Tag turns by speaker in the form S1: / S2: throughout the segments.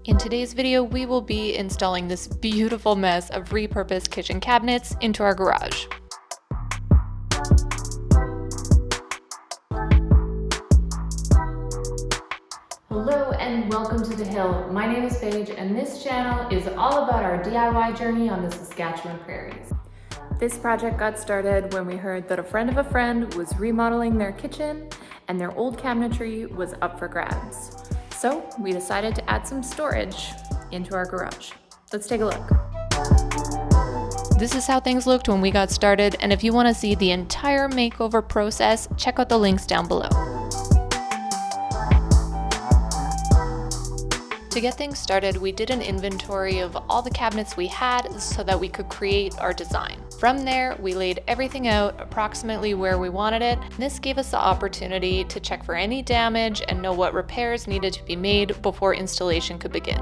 S1: In today's video, we will be installing this beautiful mess of repurposed kitchen cabinets into our garage. Hello and welcome to The Hill. My name is Paige and this channel is all about our DIY journey on the Saskatchewan prairies. This project got started when we heard that a friend of a friend was remodeling their kitchen and their old cabinetry was up for grabs. So we decided to add some storage into our garage. Let's take a look. This is how things looked when we got started, and if you want to see the entire makeover process, check out the links down below. To get things started, we did an inventory of all the cabinets we had so that we could create our design. From there, we laid everything out approximately where we wanted it. This gave us the opportunity to check for any damage and know what repairs needed to be made before installation could begin.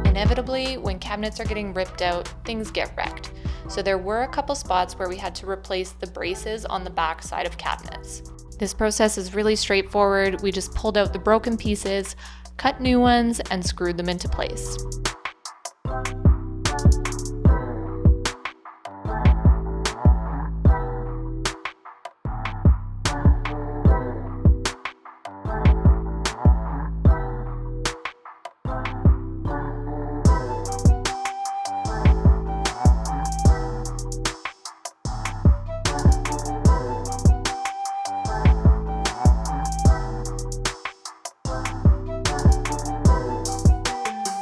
S1: Inevitably, when cabinets are getting ripped out, things get wrecked. So there were a couple spots where we had to replace the braces on the back side of cabinets. This process is really straightforward. We just pulled out the broken pieces, cut new ones, and screwed them into place.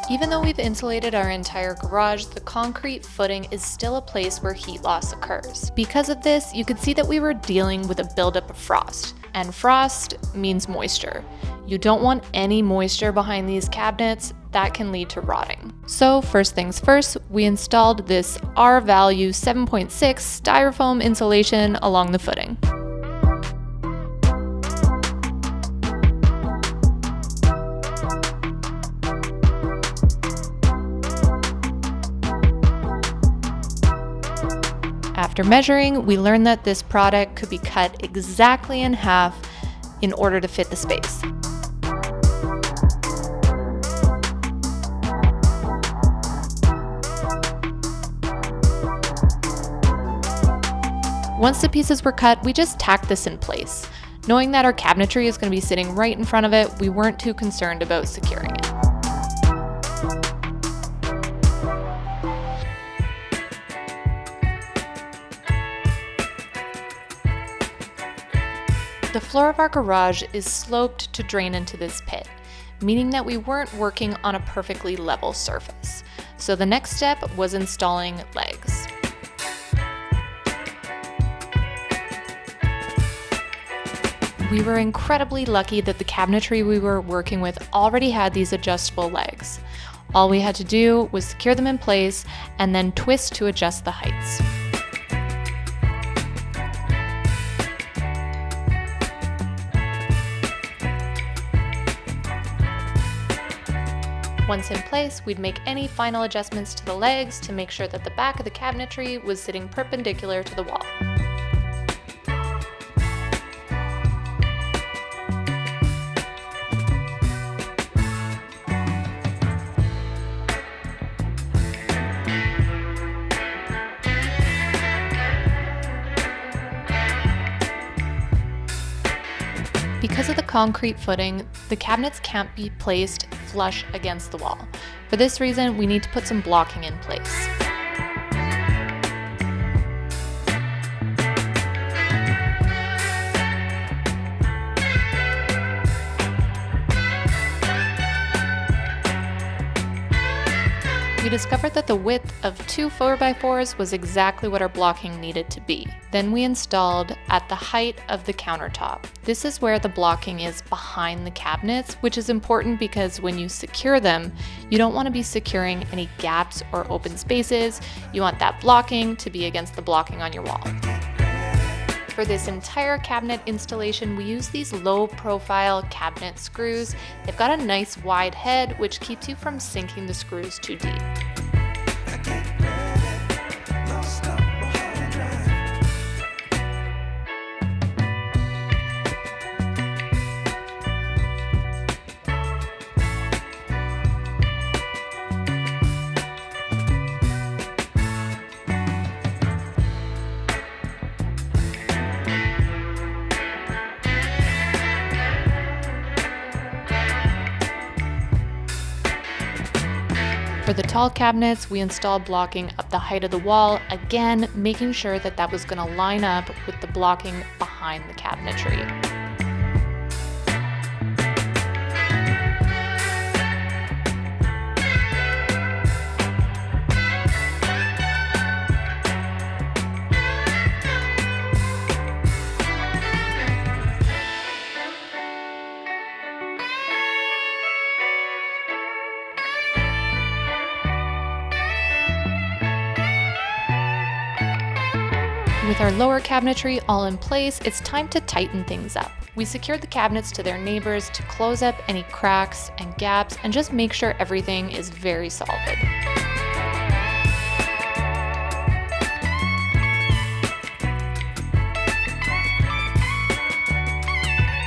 S1: Even though we've insulated our entire garage, the concrete footing is still a place where heat loss occurs. Because of this, you could see that we were dealing with a buildup of frost, and frost means moisture. You don't want any moisture behind these cabinets. That can lead to rotting. So first things first, we installed this R-value 7.6 styrofoam insulation along the footing. After measuring, we learned that this product could be cut exactly in half in order to fit the space. Once the pieces were cut, we just tacked this in place. Knowing that our cabinetry is going to be sitting right in front of it, we weren't too concerned about securing it. The floor of our garage is sloped to drain into this pit, meaning that we weren't working on a perfectly level surface. So the next step was installing legs. We were incredibly lucky that the cabinetry we were working with already had these adjustable legs. All we had to do was secure them in place and then twist to adjust the heights. Once in place, we'd make any final adjustments to the legs to make sure that the back of the cabinetry was sitting perpendicular to the wall. Because of the concrete footing, the cabinets can't be placed flush against the wall. For this reason, we need to put some blocking in place. We discovered that the width of 2 4x4s was exactly what our blocking needed to be. Then we installed at the height of the countertop. This is where the blocking is behind the cabinets, which is important because when you secure them, you don't want to be securing any gaps or open spaces. You want that blocking to be against the blocking on your wall. For this entire cabinet installation, we use these low-profile cabinet screws. They've got a nice wide head, which keeps you from sinking the screws too deep. For the tall cabinets, we installed blocking up the height of the wall, again making sure that that was going to line up with the blocking behind the cabinetry. With our lower cabinetry all in place, it's time to tighten things up. We secured the cabinets to their neighbors to close up any cracks and gaps and just make sure everything is very solid.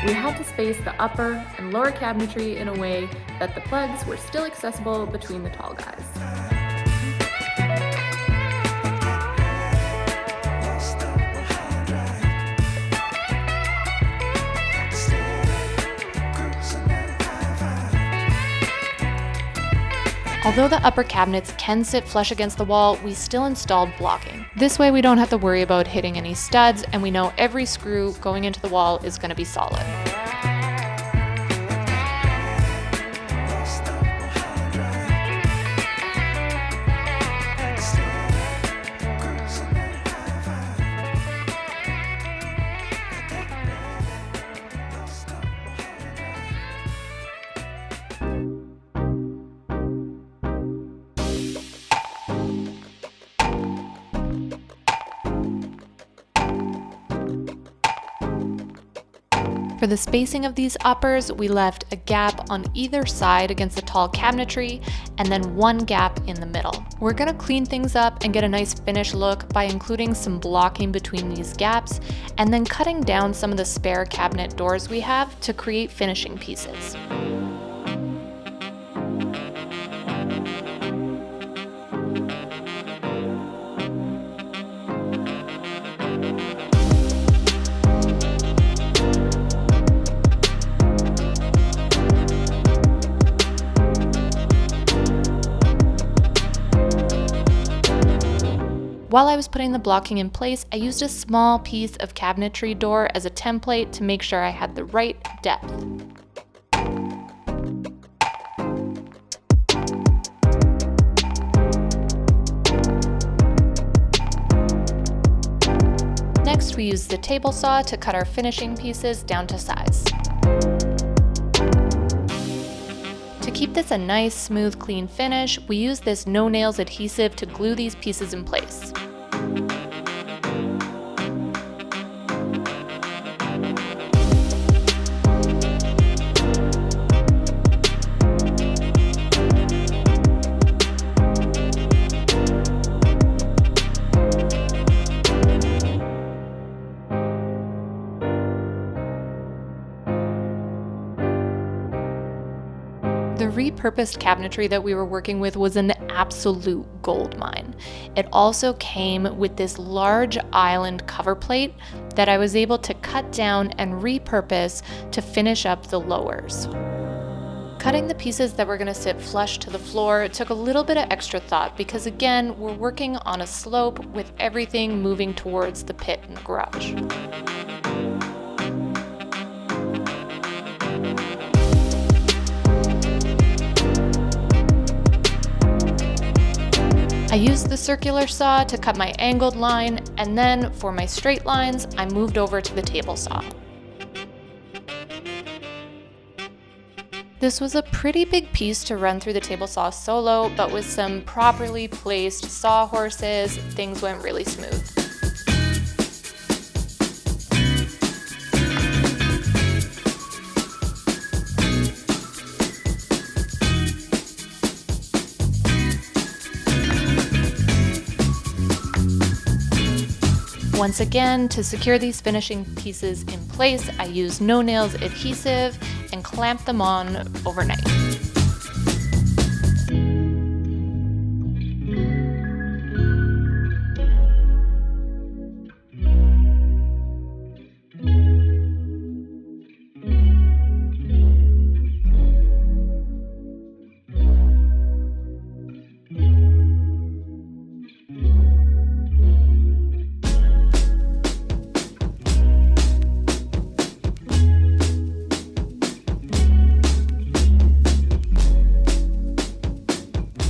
S1: We had to space the upper and lower cabinetry in a way that the plugs were still accessible between the tall guys. Although the upper cabinets can sit flush against the wall, we still installed blocking. This way we don't have to worry about hitting any studs, and we know every screw going into the wall is going to be solid. For the spacing of these uppers, we left a gap on either side against the tall cabinetry and then one gap in the middle. We're gonna clean things up and get a nice finished look by including some blocking between these gaps and then cutting down some of the spare cabinet doors we have to create finishing pieces. While I was putting the blocking in place, I used a small piece of cabinetry door as a template to make sure I had the right depth. Next, we used the table saw to cut our finishing pieces down to size. To keep this a nice, smooth, clean finish, we used this no-nails adhesive to glue these pieces in place. The repurposed cabinetry that we were working with was an absolute goldmine. It also came with this large island cover plate that I was able to cut down and repurpose to finish up the lowers. Cutting the pieces that were going to sit flush to the floor took a little bit of extra thought because, again, we're working on a slope with everything moving towards the pit in the garage. I used the circular saw to cut my angled line, and then for my straight lines, I moved over to the table saw. This was a pretty big piece to run through the table saw solo, but with some properly placed saw horses, things went really smooth. Once again, to secure these finishing pieces in place, I used no-nails adhesive and clamped them on overnight.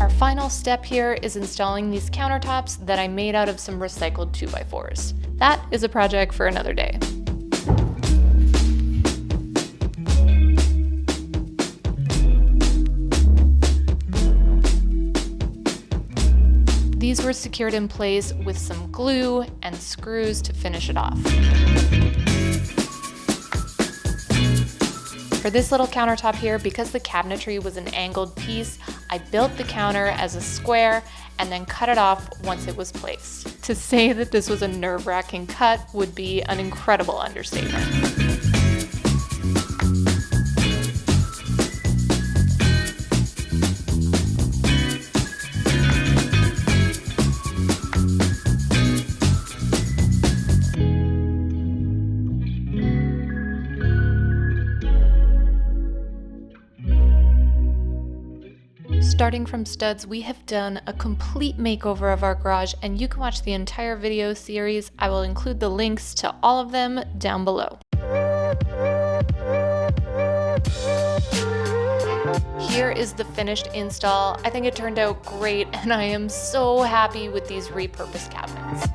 S1: Our final step here is installing these countertops that I made out of some recycled 2x4s. That is a project for another day. These were secured in place with some glue and screws to finish it off. For this little countertop here, because the cabinetry was an angled piece, I built the counter as a square and then cut it off once it was placed. To say that this was a nerve-wracking cut would be an incredible understatement. Starting from studs, we have done a complete makeover of our garage, and you can watch the entire video series. I will include the links to all of them down below. Here is the finished install. I think it turned out great, and I am so happy with these repurposed cabinets.